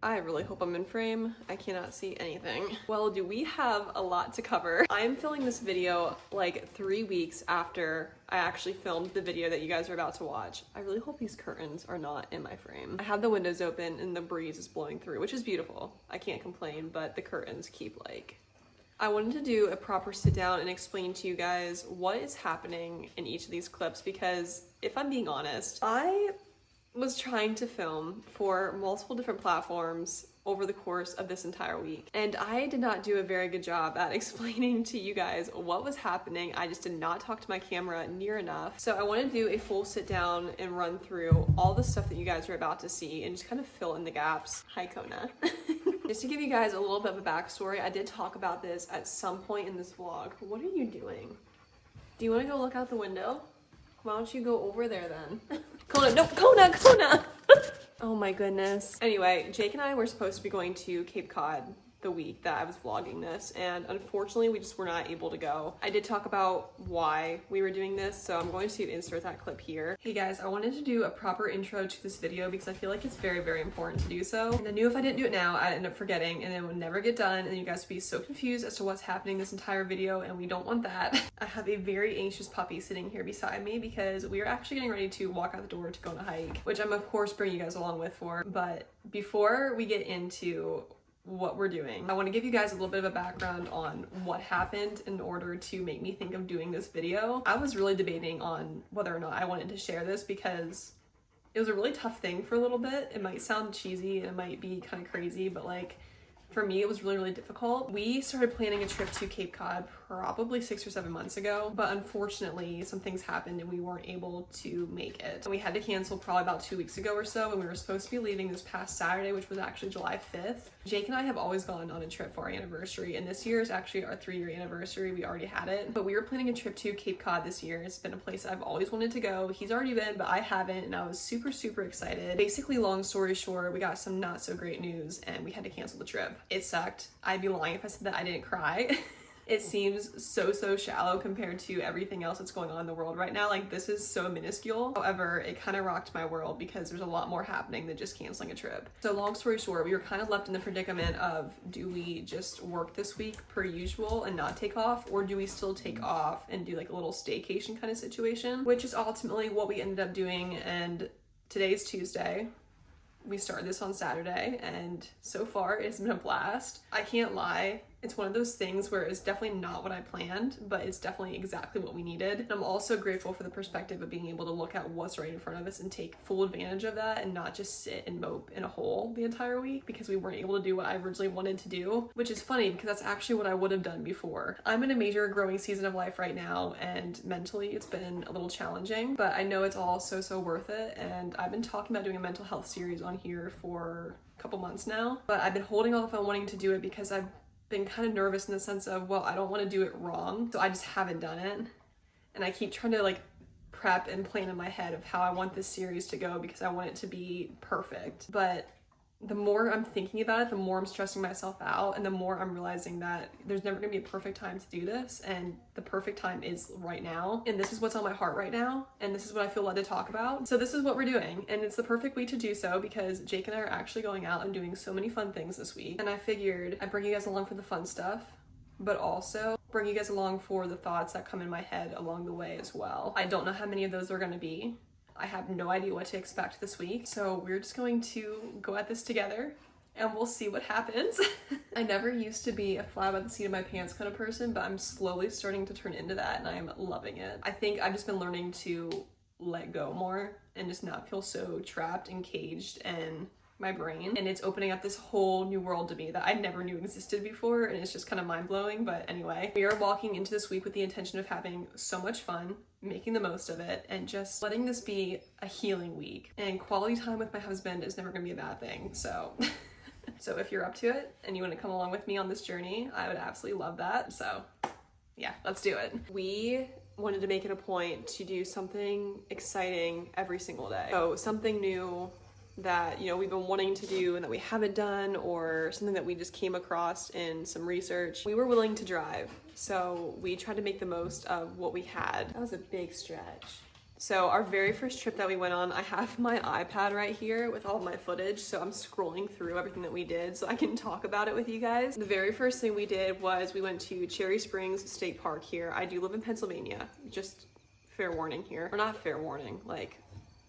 I really hope I'm in frame. I cannot see anything. Well, do we have a lot to cover. I am filming this video like 3 weeks after I actually filmed the video that you guys are about to watch. I really hope these curtains are not in my frame. I have the windows open and the breeze is blowing through, which is beautiful. I can't complain, but the curtains keep I wanted to do a proper sit down and explain to you guys what is happening in each of these clips, because if I'm being honest, I was trying to film for multiple different platforms over the course of this entire week, and I did not do a very good job at explaining to you guys what was happening. I just did not talk to my camera near enough. So I want to do a full sit down and run through all the stuff that you guys are about to see and just kind of fill in the gaps. Hi, Kona. Just to give you guys a little bit of a backstory, I did talk about this at some point in this vlog. What are you doing? Do you want to go look out the window? Why don't you go over there then? Kona, no, Kona! Oh my goodness. Anyway, Jake and I were supposed to be going to Cape Cod the week that I was vlogging this, and unfortunately we just were not able to go. I did talk about why we were doing this, so I'm going to insert that clip here. Hey guys, I wanted to do a proper intro to this video because I feel like it's very, very important to do so. And I knew if I didn't do it now, I'd end up forgetting and it would never get done, and you guys would be so confused as to what's happening this entire video, and we don't want that. I have a very anxious puppy sitting here beside me because we are actually getting ready to walk out the door to go on a hike, which I'm of course bringing you guys along with for. But before we get into what we're doing, I want to give you guys a little bit of a background on what happened in order to make me think of doing this video. I was really debating on whether or not I wanted to share this because it was a really tough thing for a little bit. It might sound cheesy and it might be kind of crazy, but for me, it was really, really difficult. We started planning a trip to Cape Cod probably 6 or 7 months ago, but unfortunately some things happened and we weren't able to make it. And we had to cancel probably about 2 weeks ago or so, and we were supposed to be leaving this past Saturday, which was actually July 5th. Jake and I have always gone on a trip for our anniversary, and this year is actually our 3-year anniversary. We already had it, but we were planning a trip to Cape Cod this year. It's been a place I've always wanted to go. He's already been, but I haven't, and I was super, super excited. Basically, long story short, we got some not so great news and we had to cancel the trip. It sucked. I'd be lying if I said that I didn't cry. It seems so shallow compared to everything else that's going on in the world right now. This is so minuscule. However, it kind of rocked my world because there's a lot more happening than just canceling a trip. So long story short, we were kind of left in the predicament of, do we just work this week per usual and not take off, or do we still take off and do a little staycation kind of situation, which is ultimately what we ended up doing. And today's Tuesday. We started this on Saturday, and so far it's been a blast. I can't lie, it's one of those things where it's definitely not what I planned, but it's definitely exactly what we needed. And I'm also grateful for the perspective of being able to look at what's right in front of us and take full advantage of that, and not just sit and mope in a hole the entire week because we weren't able to do what I originally wanted to do, which is funny because that's actually what I would have done before. I'm in a major growing season of life right now, and mentally it's been a little challenging, but I know it's all so worth it. And I've been talking about doing a mental health series on here for a couple months now, but I've been holding off on wanting to do it because I've been kind of nervous in the sense of, well, I don't want to do it wrong, so I just haven't done it. And I keep trying to prep and plan in my head of how I want this series to go because I want it to be perfect. But the more I'm thinking about it, the more I'm stressing myself out, and the more I'm realizing that there's never gonna be a perfect time to do this, and the perfect time is right now. And this is what's on my heart right now, and this is what I feel led to talk about. So this is what we're doing, and it's the perfect week to do so because Jake and I are actually going out and doing so many fun things this week. And I figured I'd bring you guys along for the fun stuff, but also bring you guys along for the thoughts that come in my head along the way as well. I don't know how many of those are gonna be. I have no idea what to expect this week, so we're just going to go at this together and we'll see what happens. I never used to be a fly by the seat of my pants kind of person, but I'm slowly starting to turn into that, and I'm loving it. I think I've just been learning to let go more and just not feel so trapped and caged in my brain, and it's opening up this whole new world to me that I never knew existed before, and it's just kind of mind-blowing. But anyway, we are walking into this week with the intention of having so much fun, making the most of it, and just letting this be a healing week. And quality time with my husband is never gonna be a bad thing, so so if you're up to it and you want to come along with me on this journey, I would absolutely love that. So yeah, let's do it. We wanted to make it a point to do something exciting every single day. So something new that, we've been wanting to do and that we haven't done, or something that we just came across in some research. We were willing to drive, so we tried to make the most of what we had. That was a big stretch. So our very first trip that we went on, I have my iPad right here with all my footage, so I'm scrolling through everything that we did so I can talk about it with you guys. The very first thing we did was we went to Cherry Springs State Park here. I do live in Pennsylvania, just fair warning here. Or not fair warning, like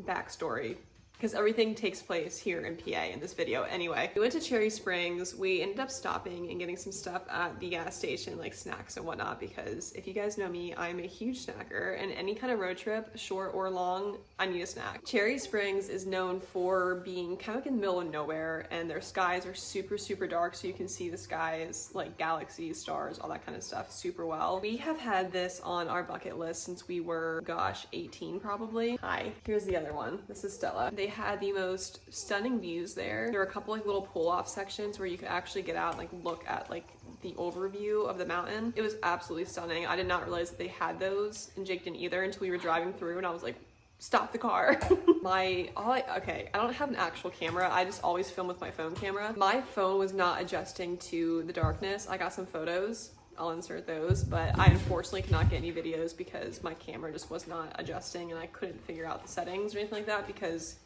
backstory, because everything takes place here in PA in this video. Anyway, we went to Cherry Springs. We ended up stopping and getting some stuff at the gas station, like snacks and whatnot, because if you guys know me, I'm a huge snacker, and any kind of road trip, short or long, I need a snack. Cherry Springs is known for being kind of like in the middle of nowhere, and their skies are super, super dark, so you can see the skies, like galaxies, stars, all that kind of stuff super well. We have had this on our bucket list since we were, gosh, 18 probably. Hi, here's the other one. This is Stella. They had the most stunning views there. There were a couple like little pull-off sections where you could actually get out and like look at like the overview of the mountain. It was absolutely stunning. I did not realize that they had those, and Jake didn't either until we were driving through, and I was like, stop the car. Okay, I don't have an actual camera. I just always film with my phone camera. My phone was not adjusting to the darkness. I got some photos. I'll insert those, but I unfortunately cannot get any videos because my camera just was not adjusting, and I couldn't figure out the settings or anything like that because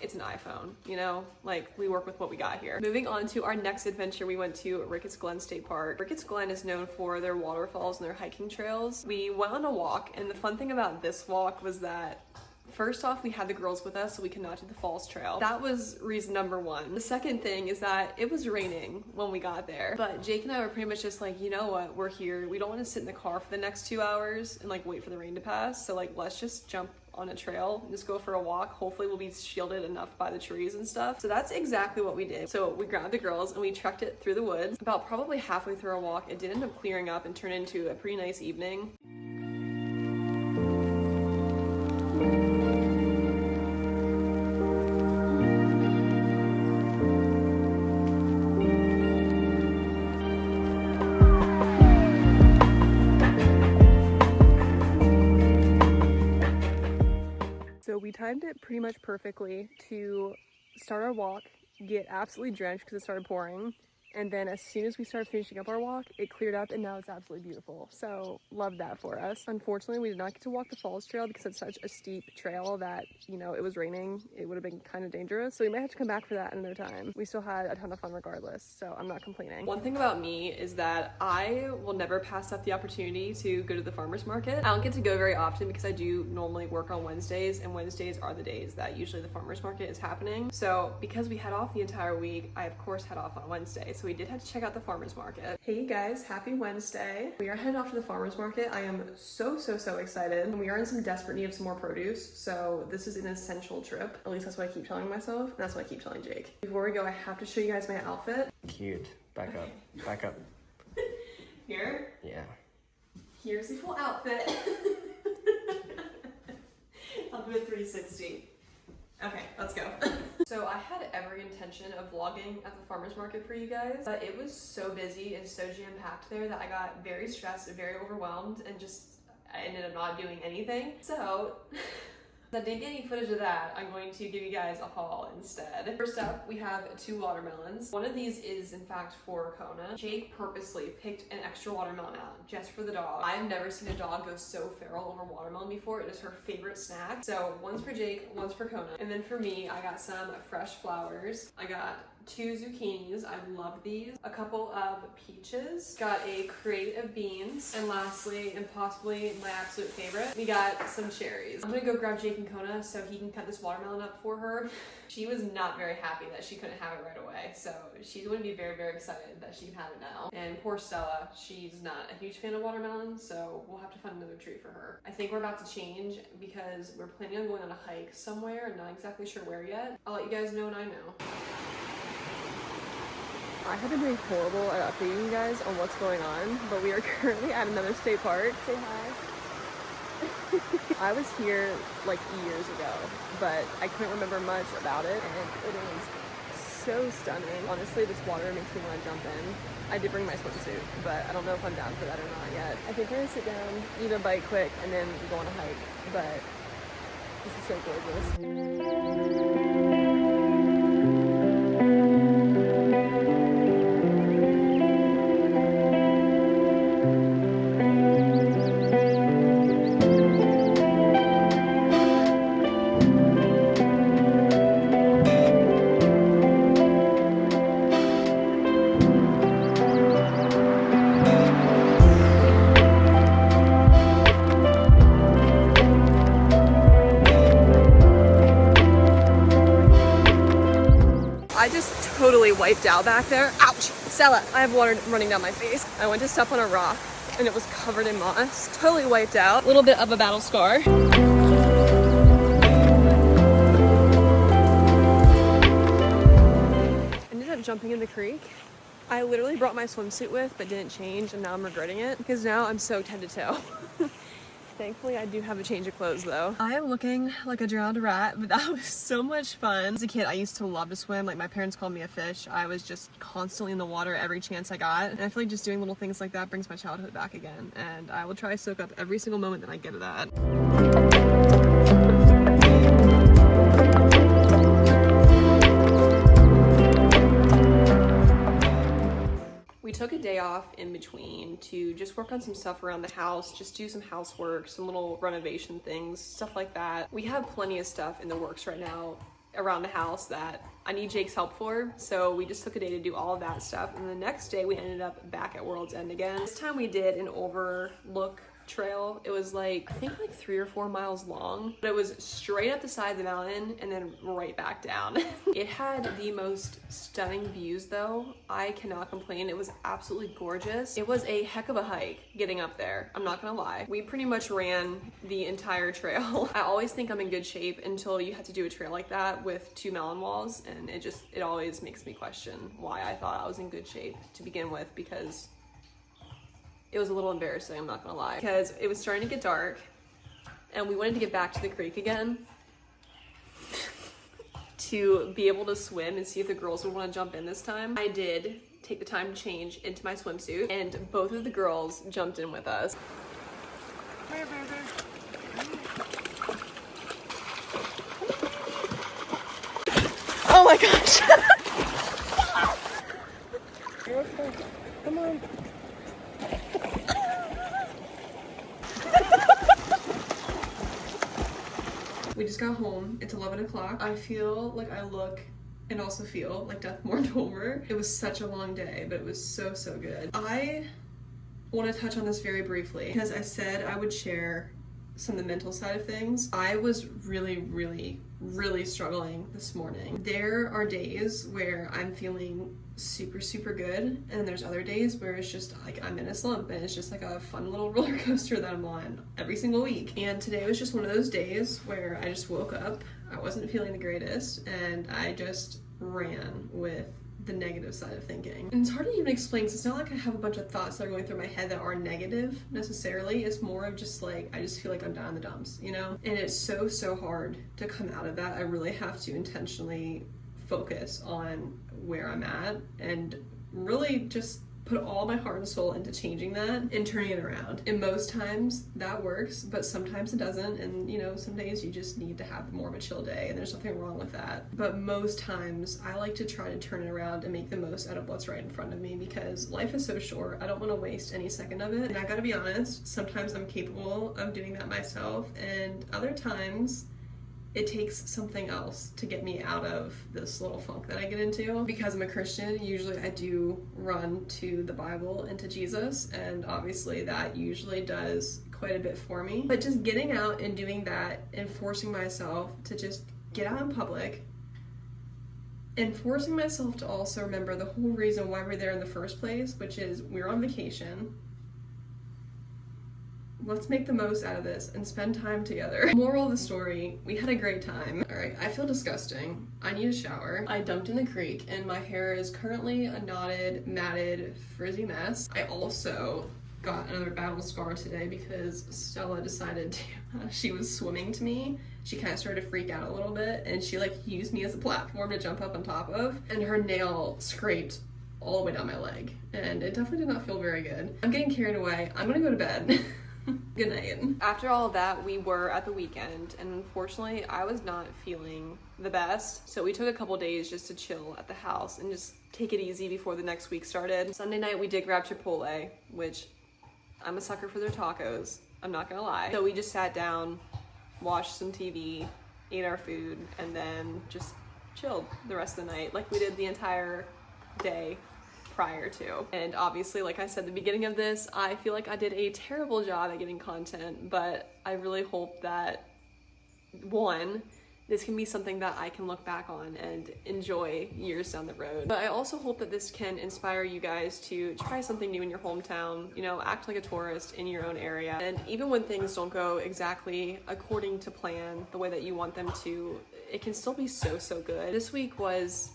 it's an iPhone, you know? Like, we work with what we got here. Moving on to our next adventure, we went to Ricketts Glen State Park. Ricketts Glen is known for their waterfalls and their hiking trails. We went on a walk, and the fun thing about this walk was that first off, we had the girls with us, so we could not do the falls trail. That was reason number one. The second thing is that it was raining when we got there, but Jake and I were pretty much just like, you know what, we're here. We don't want to sit in the car for the next 2 hours and like wait for the rain to pass. So like, let's just jump on a trail and just go for a walk. Hopefully we'll be shielded enough by the trees and stuff. So that's exactly what we did. So we grabbed the girls and we trekked it through the woods. About probably halfway through our walk, it did end up clearing up and turn into a pretty nice evening. So we timed it pretty much perfectly to start our walk, get absolutely drenched because it started pouring, and then as soon as we started finishing up our walk, it cleared up and now it's absolutely beautiful. So love that for us. Unfortunately, we did not get to walk the falls trail because it's such a steep trail that, you know, it was raining. It would have been kind of dangerous. So we might have to come back for that another time. We still had a ton of fun regardless, so I'm not complaining. One thing about me is that I will never pass up the opportunity to go to the farmer's market. I don't get to go very often because I do normally work on Wednesdays, and Wednesdays are the days that usually the farmer's market is happening. So because we had off the entire week, I of course had off on Wednesday. So we did have to check out the farmer's market. Hey you guys, happy Wednesday. We are heading off to the farmer's market. I am so excited. And we are in some desperate need of some more produce. So this is an essential trip. At least that's what I keep telling myself. And that's what I keep telling Jake. Before we go, I have to show you guys my outfit. Cute. Back up. Back up. Here? Yeah. Here's the full outfit. I'll do a 360. Okay, let's go. So I had every intention of vlogging at the farmer's market for you guys, but it was so busy and so jam-packed there that I got very stressed and very overwhelmed and I ended up not doing anything. So I didn't get any footage of that. I'm going to give you guys a haul instead. First up, we have 2 watermelons. One of these is in fact for Kona. Jake purposely picked an extra watermelon out just for the dog. I've never seen a dog go so feral over watermelon before. It is her favorite snack. So one's for Jake, one's for Kona. And then for me, I got some fresh flowers. I got 2 zucchinis, I love these, a couple of peaches, got a crate of beans, and lastly, and possibly my absolute favorite, we got some cherries. I'm gonna go grab Jake and Kona so he can cut this watermelon up for her. She was not very happy that she couldn't have it right away, so she's going to be very excited that she can have it now. And poor Stella, she's not a huge fan of watermelon, so we'll have to find another treat for her. I think we're about to change because we're planning on going on a hike somewhere and not exactly sure where yet. I'll let you guys know when I know. I have been doing horrible at updating you guys on what's going on, but we are currently at another state park. Say hi. I was here like years ago, but I couldn't remember much about it, and it is so stunning. Honestly, this water makes me want to jump in. I did bring my swimsuit, but I don't know if I'm down for that or not yet. I think we're gonna sit down, eat a bite quick, and then go on a hike, but this is so gorgeous. totally wiped out back there. Ouch! Stella, I have water running down my face. I went to step on a rock and it was covered in moss. Totally wiped out. A little bit of a battle scar. Ended up jumping in the creek. I literally brought my swimsuit with but didn't change, and now I'm regretting it because now I'm soaked head to toe. Thankfully, I do have a change of clothes though. I am looking like a drowned rat, but that was so much fun. As a kid, I used to love to swim. Like, my parents called me a fish. I was just constantly in the water every chance I got. And I feel like just doing little things like that brings my childhood back again. And I will try to soak up every single moment that I get of that. We took a day off in between to just work on some stuff around the house, just do some housework, some little renovation things, stuff like that. We have plenty of stuff in the works right now around the house that I need Jake's help for, so we just took a day to do all of that stuff, and the next day we ended up back at World's End again. This time we did an overlook trail. It was like, I think like 3 or 4 miles long, but it was straight up the side of the mountain and then right back down. It had the most stunning views though. I cannot complain. It was absolutely gorgeous. It was a heck of a hike getting up there. I'm not gonna lie. We pretty much ran the entire trail. I always think I'm in good shape until you have to do a trail like that with 2 melon walls, and it always makes me question why I thought I was in good shape to begin with, because it was a little embarrassing, I'm not gonna lie. Because it was starting to get dark and we wanted to get back to the creek again to be able to swim and see if the girls would want to jump in this time. I did take the time to change into my swimsuit and both of the girls jumped in with us. Oh my gosh. Come on. We just got home. It's 11 o'clock. I feel like I look and also feel like death mourned over. It was such a long day, but it was so good. I want to touch on this very briefly because I said I would share some of the mental side of things. I was really struggling this morning. There are days where I'm feeling super good, and there's other days where it's just like I'm in a slump and it's just like a fun little roller coaster that I'm on every single week. And today was just one of those days where I just woke up, I wasn't feeling the greatest, and I just ran with the negative side of thinking. And it's hard to even explain because it's not like I have a bunch of thoughts that are going through my head that are negative necessarily. It's more of just like, I just feel like I'm down in the dumps, you know? And it's so hard to come out of that. I really have to intentionally focus on where I'm at and really just put all my heart and soul into changing that and turning it around. And most times that works, but sometimes it doesn't. And you know, some days you just need to have more of a chill day, and there's nothing wrong with that. But most times I like to try to turn it around and make the most out of what's right in front of me, because life is so short. I don't want to waste any second of it. And I gotta be honest, sometimes I'm capable of doing that myself, and other times it takes something else to get me out of this little funk that I get into. Because I'm a Christian, usually I do run to the Bible and to Jesus, and obviously that usually does quite a bit for me. But just getting out and doing that and forcing myself to just get out in public and forcing myself to also remember the whole reason why we're there in the first place, which is we're on vacation. Let's make the most out of this and spend time together. Moral of the story, we had a great time. All right, I feel disgusting. I need a shower. I dumped in the creek and my hair is currently a knotted, matted, frizzy mess. I also got another battle scar today because Stella decided to, she was swimming to me. She kind of started to freak out a little bit, and she like used me as a platform to jump up on top of, and her nail scraped all the way down my leg, and it definitely did not feel very good. I'm getting carried away. I'm gonna go to bed. Good night. After all of that, we were at the weekend, and unfortunately I was not feeling the best, so we took a couple days just to chill at the house and just take it easy before the next week started. Sunday night we did grab Chipotle, which I'm a sucker for their tacos, I'm not gonna lie. So we just sat down, watched some TV, ate our food, and then just chilled the rest of the night like we did the entire day prior to. And obviously, like I said at the beginning of this, I feel like I did a terrible job at getting content, but I really hope that, one, this can be something that I can look back on and enjoy years down the road. But I also hope that this can inspire you guys to try something new in your hometown, you know, act like a tourist in your own area. And even when things don't go exactly according to plan, the way that you want them to, it can still be so, so good. This week was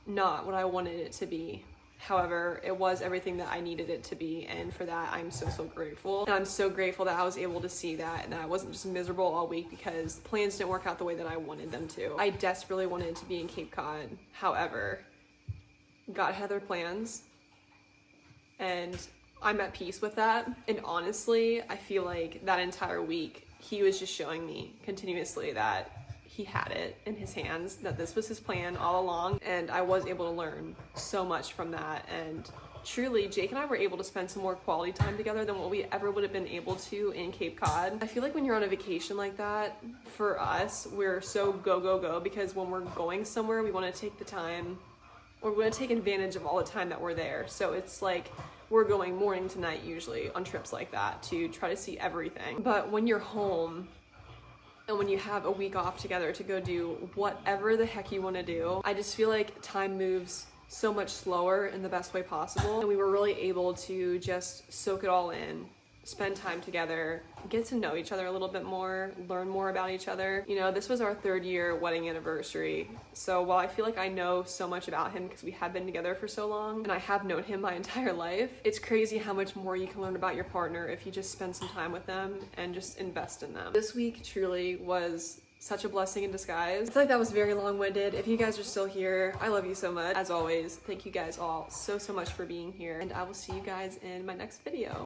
not what I wanted it to be. However, it was everything that I needed it to be, and for that I'm so, so grateful. And I'm so grateful that I was able to see that and that I wasn't just miserable all week because plans didn't work out the way that I wanted them to. I desperately wanted to be in Cape Cod. However, God had other plans, and I'm at peace with that. And honestly, I feel like that entire week, he was just showing me continuously that he had it in his hands, that this was his plan all along, and I was able to learn so much from that. And truly, Jake and I were able to spend some more quality time together than what we ever would have been able to in Cape Cod. I feel like when you're on a vacation like that, for us, we're so go, go, go, because when we're going somewhere, we want to take the time, or we want to take advantage of all the time that we're there. So it's like we're going morning to night usually on trips like that to try to see everything. But when you're home, and when you have a week off together to go do whatever the heck you want to do, I just feel like time moves so much slower in the best way possible. And we were really able to just soak it all in, spend time together, get to know each other a little bit more, learn more about each other. You know, this was our 3rd year wedding anniversary. So while I feel like I know so much about him because we have been together for so long and I have known him my entire life, it's crazy how much more you can learn about your partner if you just spend some time with them and just invest in them. This week truly was such a blessing in disguise. I feel like that was very long-winded. If you guys are still here, I love you so much. As always, thank you guys all so, so much for being here, and I will see you guys in my next video.